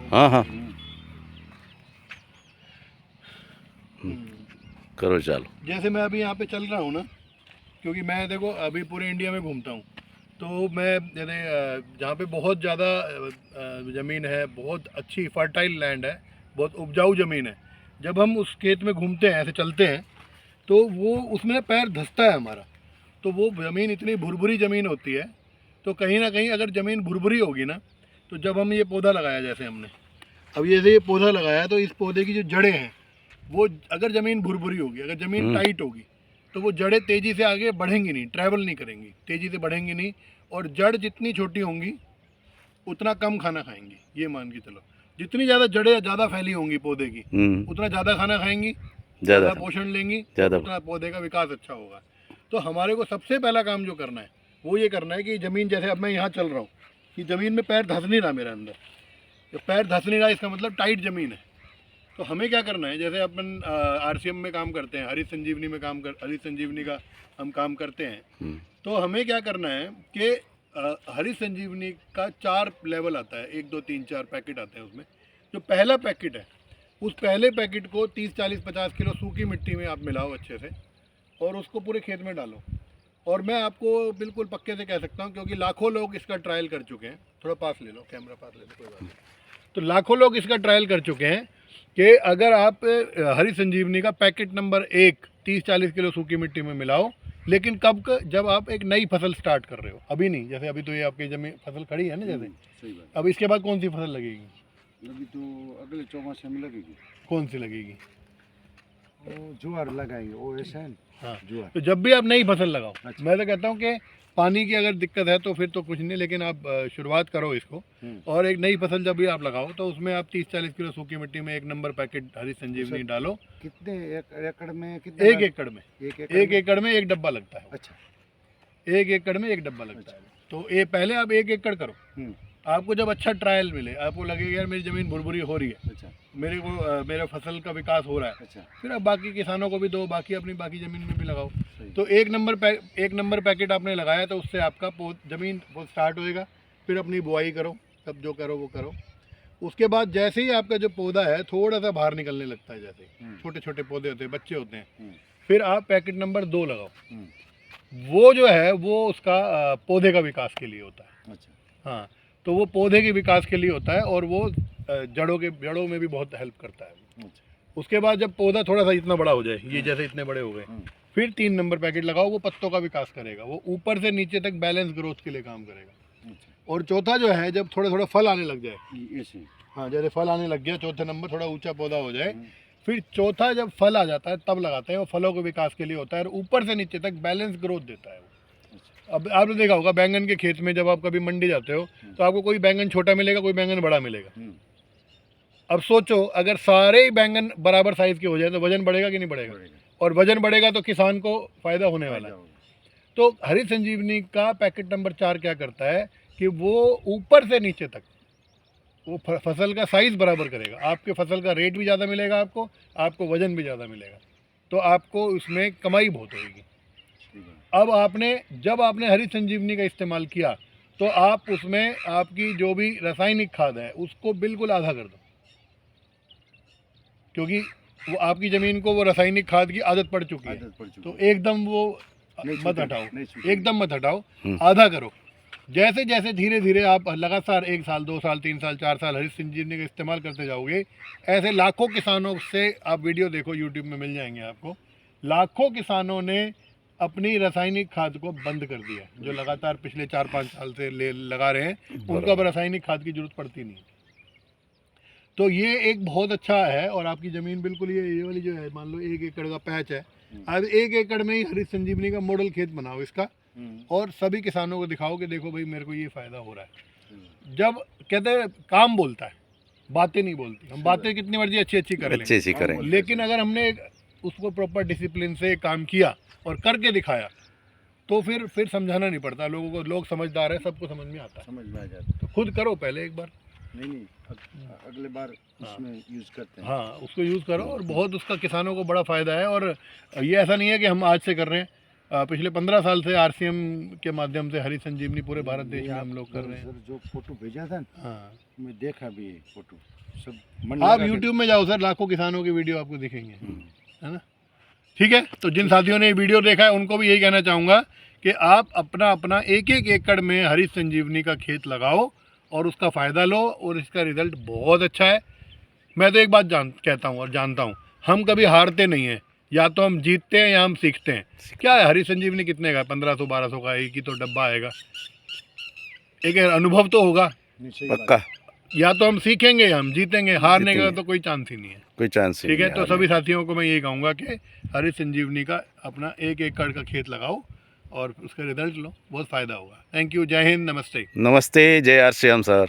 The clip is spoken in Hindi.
हाँ हाँ करो चालू। जैसे मैं अभी यहाँ पे चल रहा हूँ ना, क्योंकि मैं देखो अभी पूरे इंडिया में घूमता हूँ, तो मैं जैसे जहाँ पे बहुत ज़्यादा ज़मीन है, बहुत अच्छी फर्टाइल लैंड है, बहुत उपजाऊ ज़मीन है, जब हम उस खेत में घूमते हैं, ऐसे चलते हैं, तो वो उसमें ना पैर धंसता है हमारा। तो वो ज़मीन इतनी भुरभुरी ज़मीन होती है, तो कहीं ना कहीं अगर ज़मीन भुरभुरी होगी ना, तो जब हम ये पौधा लगाया, जैसे हमने अब जैसे ये पौधा लगाया, तो इस पौधे की जो जड़ें हैं, वो अगर ज़मीन भुरभुरी होगी, अगर ज़मीन टाइट होगी, तो वो जड़ें तेज़ी से आगे बढ़ेंगी नहीं, ट्रैवल नहीं करेंगी, तेज़ी से बढ़ेंगी नहीं। और जड़ जितनी छोटी होंगी उतना कम खाना खाएंगी। ये मान के चलो, जितनी ज़्यादा जड़ें ज़्यादा फैली होंगी पौधे की, उतना ज़्यादा खाना खाएंगी, ज़्यादा पोषण लेंगी, उतना पौधे का विकास अच्छा होगा। तो हमारे को सबसे पहला काम जो करना है वो ये करना है कि ज़मीन, जैसे अब मैं यहाँ चल रहा हूँ, कि ज़मीन में पैर धंस नहीं रहा मेरे अंदर, तो पैर धंस नहीं रहा इसका मतलब टाइट ज़मीन है। तो हमें क्या करना है, जैसे अपन आरसीएम में काम करते हैं, हरित संजीवनी में हरित संजीवनी का हम काम करते हैं, तो हमें क्या करना है कि हरित संजीवनी का 4 लेवल आता है, 1 2 3 4 पैकेट आते हैं उसमें। जो पहला पैकेट है, उस पहले पैकेट को 30 40 50 किलो सूखी मिट्टी में आप मिलाओ अच्छे से, और उसको पूरे खेत में डालो। और मैं आपको बिल्कुल पक्के से कह सकता हूँ, क्योंकि लाखों लोग इसका ट्रायल कर चुके हैं। थोड़ा पास ले लो, कैमरा पास ले लो, कोई बात नहीं। तो लाखों लोग इसका ट्रायल कर चुके हैं कि अगर आप हरी संजीवनी का पैकेट नंबर 1 30-40 किलो सूखी मिट्टी में मिलाओ, लेकिन जब आप एक नई फसल स्टार्ट कर रहे हो, अभी नहीं। जैसे अभी तो ये आपकी जमीन फसल खड़ी है ना, जैसे सही बात। अब इसके बाद कौन सी फसल लगेगी? अभी तो अगले चौमासे में लगेगी। कौन सी लगेगी? वो ज्वार लगाएंगे, वो ऐसा है। हाँ, ज्वार। तो जब भी आप नई फसल लगाओ, मैं तो कहता हूँ कि पानी की अगर दिक्कत है तो फिर तो कुछ नहीं, लेकिन आप शुरुआत करो इसको। और एक नई फसल जब भी आप लगाओ, तो उसमें आप 30-40 किलो सूखी मिट्टी में 1 नंबर पैकेट हरी संजीवनी डालो। कितने एकड़ में? कितने? 1 एकड़ में। 1 एकड़ में 1 डब्बा लगता है। अच्छा, 1 एकड़ में 1 डब्बा लगता है। तो ये पहले आप 1 एकड़ करो। आपको जब अच्छा ट्रायल मिले, आपको लगेगा यार मेरी ज़मीन भुरभुरी हो रही है, अच्छा, मेरे को मेरा फसल का विकास हो रहा है, अच्छा, फिर आप बाकी किसानों को भी दो, बाकी अपनी बाकी ज़मीन में भी लगाओ। तो 1 नंबर पैकेट आपने लगाया, तो उससे आपका ज़मीन वो स्टार्ट होएगा। फिर अपनी बुआई करो, सब जो करो वो करो। उसके बाद जैसे ही आपका जो पौधा है थोड़ा सा बाहर निकलने लगता है, जैसे छोटे छोटे पौधे होते हैं, बच्चे होते हैं, फिर आप पैकेट नंबर 2 लगाओ। वो जो है वो उसका पौधे का विकास के लिए होता है। अच्छा, हाँ, तो वो पौधे के विकास के लिए होता है, और वो जड़ों में भी बहुत हेल्प करता है। अच्छा। उसके बाद जब पौधा थोड़ा सा इतना बड़ा हो जाए, ये जैसे इतने बड़े हो गए, फिर 3 नंबर पैकेट लगाओ। वो पत्तों का विकास करेगा, वो ऊपर से नीचे तक बैलेंस ग्रोथ के लिए काम करेगा। और चौथा जो है, जब थोड़ा थोड़ा फल आने लग जाए, ऐसे। हाँ, जैसे फल आने लग गया, चौथे नंबर थोड़ा ऊंचा पौधा हो जाए, फिर चौथा जब फल आ जाता है तब लगाते हैं। वो फलों के विकास के लिए होता है, और ऊपर से नीचे तक बैलेंस ग्रोथ देता है। अब आपने देखा होगा बैंगन के खेत में, जब आप कभी मंडी जाते हो, तो आपको कोई बैंगन छोटा मिलेगा, कोई बैंगन बड़ा मिलेगा। अब सोचो, अगर सारे ही बैंगन बराबर साइज के हो जाए तो वजन बढ़ेगा कि नहीं बढ़ेगा? और वजन बढ़ेगा तो किसान को फायदा होने वाला है। तो हरी संजीवनी का पैकेट नंबर 4 क्या करता है कि वो ऊपर से नीचे तक वो फसल का साइज बराबर करेगा। आपके फसल का रेट भी ज़्यादा मिलेगा, आपको वजन भी ज़्यादा मिलेगा, तो आपको उसमें कमाई बहुत होगी। अब जब आपने हरी संजीवनी का इस्तेमाल किया, तो आप उसमें आपकी जो भी रासायनिक खाद है उसको बिल्कुल आधा कर दो, क्योंकि वो आपकी ज़मीन को वो रासायनिक खाद की आदत पड़ चुकी है। तो एकदम वो मत हटाओ, एकदम मत हटाओ, आधा करो। जैसे जैसे धीरे धीरे आप लगातार 1 साल 2 साल 3 साल 4 साल हरी संजीवनी का इस्तेमाल करते जाओगे, ऐसे लाखों किसानों से आप वीडियो देखो, यूट्यूब में मिल जाएंगे आपको। लाखों किसानों ने अपनी रासायनिक खाद को बंद कर दिया, जो लगातार पिछले 4-5 साल से लगा रहे हैं, उनको अब रासायनिक खाद की जरूरत पड़ती नहीं। तो ये एक बहुत अच्छा है। और आपकी ज़मीन बिल्कुल ये वाली जो है, मान लो 1 एकड़ का पैच है, अब 1 एकड़ में ही हरी संजीवनी का मॉडल खेत बनाओ इसका, और सभी किसानों को दिखाओ कि देखो भाई मेरे को ये फ़ायदा हो रहा है। जब कहते हैं काम बोलता है, बातें नहीं बोलती। हम बातें कितनी मर्जी अच्छी करें, लेकिन अगर हमने उसको प्रॉपर डिसिप्लिन से काम किया और करके दिखाया, तो फिर समझाना नहीं पड़ता लोगों को। लोग समझदार है, सबको समझ में आता है, समझ में आ जाता। तो खुद करो पहले एक बार। नहीं, अगले बार उसमें यूज़ करते हैं। हाँ, उसको यूज़ करो, और बहुत उसका किसानों को बड़ा फ़ायदा है। और ये ऐसा नहीं है कि हम आज से कर रहे हैं, पिछले 15 साल से आरसीएम के माध्यम से हरी संजीवनी पूरे भारत देश ये में आप हम लोग कर रहे हैं। सर जो फोटो भेजा था ना, हाँ, मैं देखा भी ये फोटो सब मन आप लगा के- यूट्यूब में जाओ सर, लाखों किसानों की वीडियो आपको दिखेंगे, है ना। ठीक है, तो जिन साथियों ने ये वीडियो देखा है उनको भी यही कहना चाहूँगा कि आप अपना अपना एक एक एकड़ में हरी संजीवनी का खेत लगाओ और उसका फ़ायदा लो, और इसका रिज़ल्ट बहुत अच्छा है। मैं तो एक बात कहता हूँ और जानता हूँ, हम कभी हारते नहीं हैं, या तो हम जीतते हैं या हम सीखते हैं। क्या है हरी संजीवनी कितने का है? 1500-1200 का, एक ही तो डब्बा आएगा, एक अनुभव तो होगा। नहीं, सही बात पक्का या तो हम सीखेंगे या हम जीतेंगे, हारने का जीतेंगे। तो कोई चांस ही नहीं है। कोई चांस ही ठीक है, नहीं तो हारने सभी का। साथियों को मैं यही कहूँगा कि हरी संजीवनी का अपना एक एकड़ का खेत लगाओ और उसका रिजल्ट लो, बहुत फ़ायदा होगा। थैंक यू, जय हिंद, नमस्ते। नमस्ते, जय आर श्याम सर।